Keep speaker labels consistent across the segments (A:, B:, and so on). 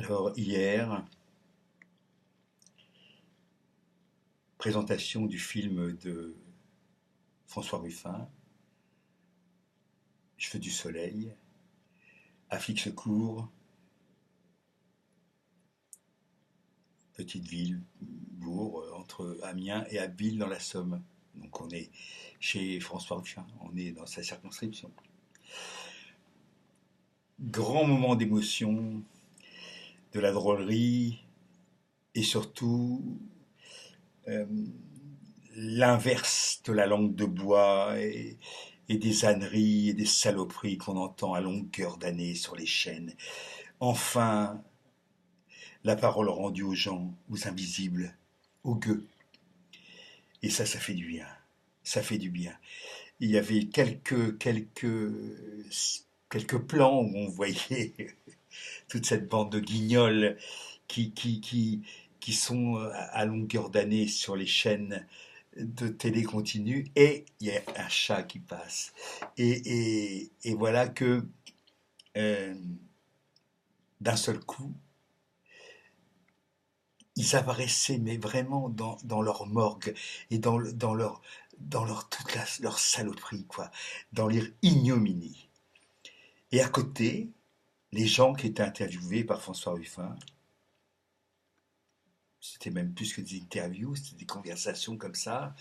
A: Alors hier, présentation du film de François Ruffin, Je veux du soleil, Afflique secours, petite ville, bourg, entre Amiens et Abbeville dans la Somme. Donc on est chez François Ruffin, on est dans sa circonscription. Grand moment d'émotion, de la drôlerie et surtout euh, l'inverse de la langue de bois et des âneries et des saloperies qu'on entend à longueur d'année sur les chaînes. Enfin, la parole rendue aux gens, aux invisibles, aux gueux. Et ça fait du bien. Ça fait du bien. Il y avait quelques plans où on voyait toute cette bande de guignols qui sont à longueur d'année sur les chaînes de télé continue, et il y a un chat qui passe. Et voilà que euh, d'un seul coup, ils apparaissaient, mais vraiment dans leur morgue et dans leur leur saloperie, quoi, dans leur ignominie. Et à côté, les gens qui étaient interviewés par François Ruffin, c'était même plus que des interviews, c'était des conversations comme ça,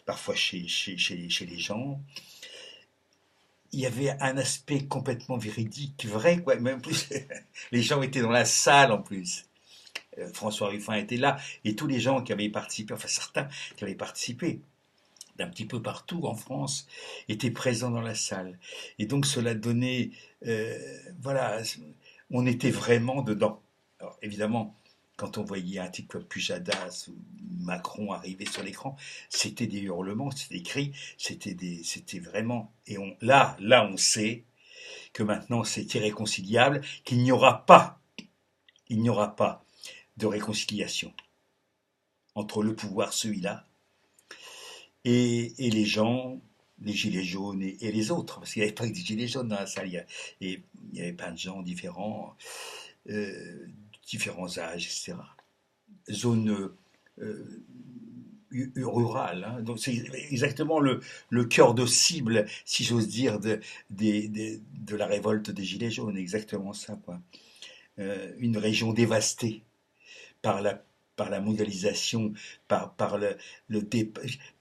A: parfois chez les gens. Il y avait un aspect complètement véridique, vrai, quoi. Même plus, les gens étaient dans la salle en plus. François Ruffin était là, et tous les gens qui avaient participé, enfin certains qui avaient participé d'un petit peu partout en France, étaient présents dans la salle. Et donc cela donnait, voilà, on était vraiment dedans. Alors évidemment, quand on voyait un type comme Pujadas ou Macron arriver sur l'écran, c'était des hurlements, c'était des cris, c'était vraiment, et là on sait que maintenant c'est irréconciliable, qu'il il n'y aura pas de réconciliation entre le pouvoir, celui-là, et les gens, les gilets jaunes et les autres, parce qu'il n'y avait pas que des gilets jaunes dans la salle, il y avait plein de gens différents, euh, différents âges, etc. Zone rurale, hein. Donc c'est exactement le cœur de cible, si j'ose dire, de la révolte des gilets jaunes, exactement ça, quoi. Une région dévastée par par la mondialisation, par le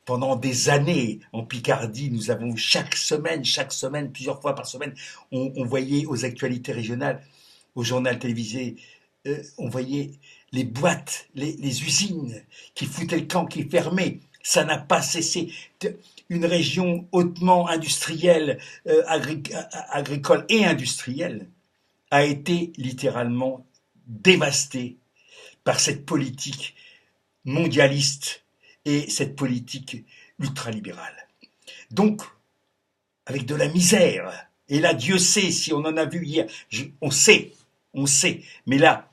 A: pendant des années en Picardie, nous avons chaque semaine, plusieurs fois par semaine, on voyait aux actualités régionales, au journal télévisé, on voyait les boîtes, les usines qui foutaient le camp, qui fermaient. Ça n'a pas cessé. Une région hautement industrielle, agricole et industrielle, a été littéralement dévastée par cette politique mondialiste et cette politique ultralibérale. Donc, avec de la misère, et là, Dieu sait si on en a vu hier, on sait, mais là,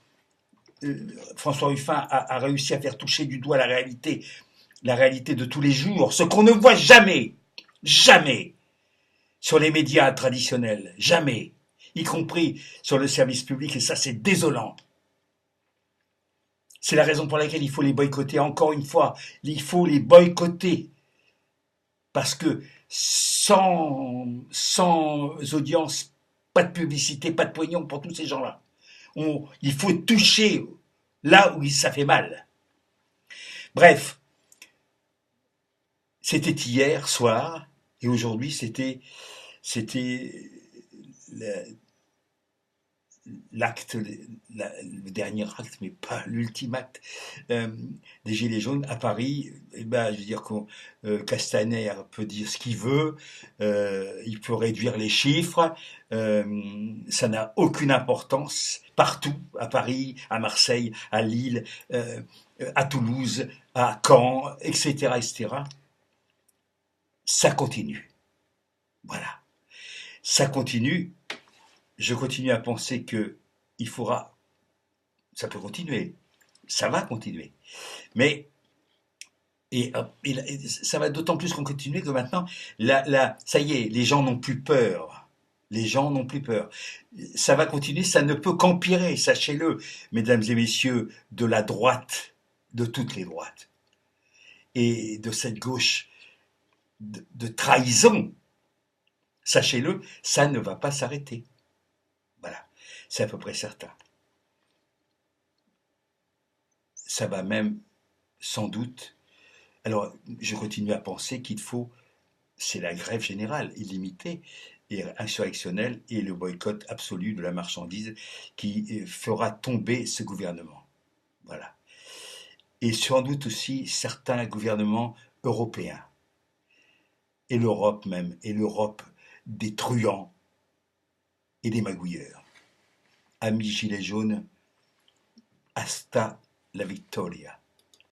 A: François Ruffin a réussi à faire toucher du doigt la réalité de tous les jours, ce qu'on ne voit jamais, jamais, sur les médias traditionnels, jamais, y compris sur le service public, et ça c'est désolant. C'est la raison pour laquelle il faut les boycotter. Encore une fois, il faut les boycotter. Parce que sans audience, pas de publicité, pas de pognon pour tous ces gens-là. Il faut toucher là où ça fait mal. Bref, c'était hier soir, et aujourd'hui c'était l'acte, le dernier acte, mais pas l'ultime acte, euh, des Gilets jaunes à Paris. Eh ben, je veux dire que Castaner peut dire ce qu'il veut, il peut réduire les chiffres, ça n'a aucune importance. Partout, à Paris, à Marseille, à Lille, à Toulouse, à Caen, etc., etc., ça continue. Voilà. Ça continue. Je continue à penser que il faudra, ça peut continuer, ça va continuer, mais et ça va d'autant plus qu'on continue que maintenant, ça y est, les gens n'ont plus peur. Les gens n'ont plus peur. Ça va continuer, ça ne peut qu'empirer, sachez-le, mesdames et messieurs, de la droite, de toutes les droites, et de cette gauche de trahison. Sachez-le, ça ne va pas s'arrêter. Voilà, c'est à peu près certain. Ça va même, sans doute. Alors, je continue à penser qu'il faut, c'est la grève générale, illimitée et insurrectionnelle, et le boycott absolu de la marchandise qui fera tomber ce gouvernement. Voilà. Et sans doute aussi certains gouvernements européens, et l'Europe même, et l'Europe des truands et des magouilleurs. Amis gilets jaunes, hasta la victoria.